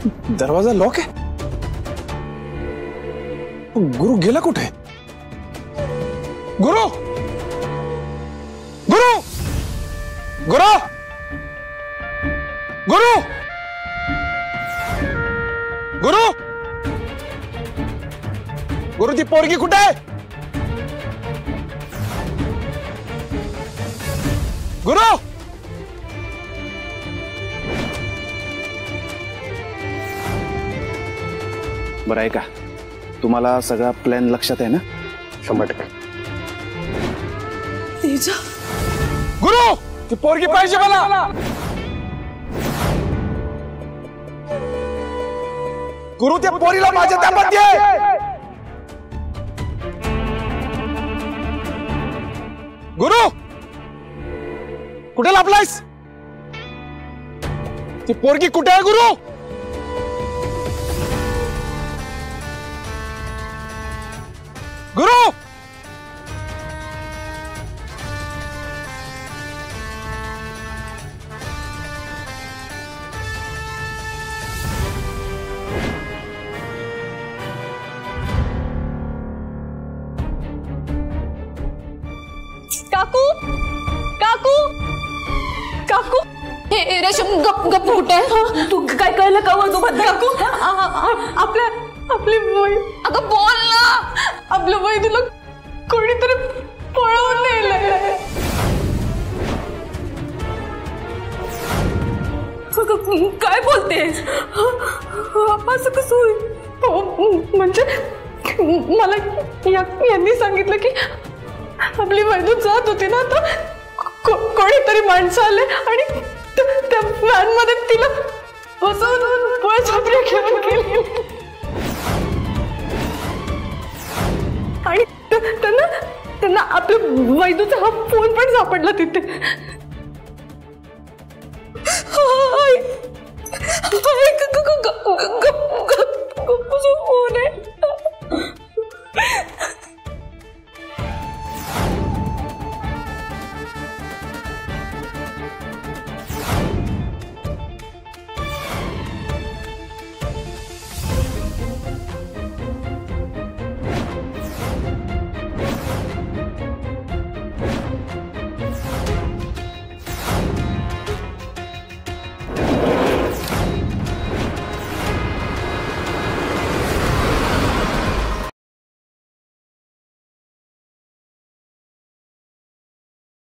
दरवाजा लॉक आहे. गुरु गेला कुठे? गुरु गुरु गुरु गुरु गुरु गुरु ती पोरगी कुठे आहे? गुरु बरं आहे का? तुम्हाला सगळा प्लॅन लक्षात आहे ना? 100%. तेजा गुरु ती पोरगी पाहिजे मला. गुरु त्या पोरीला माझ्या ताब्यात दे. गुरु कुठे लपलायस? ती पोरगी कुठे आहे गुरु? गुरु काकू काकू काकू हे रेशम गप गप कुठे आहे? तू काय कळलं का वधू बद्दल? काकू आपली वय अगं बोल ना. आपलं वय तुला कोणीतरी पळवून नेलंय. काय बोलतेस? असं कसं होईल? म्हणजे मला यांनी सांगितलं की आपली वैदू जात होती ना, तर कोणीतरी माणसं आले आणि त्या व्हॅन मध्ये तिला बसवून पळछापरी घेऊन गेली. आणि त्यांना आपल्या वैदूचा हा फोन पण सापडला तिथे. फोन आहे.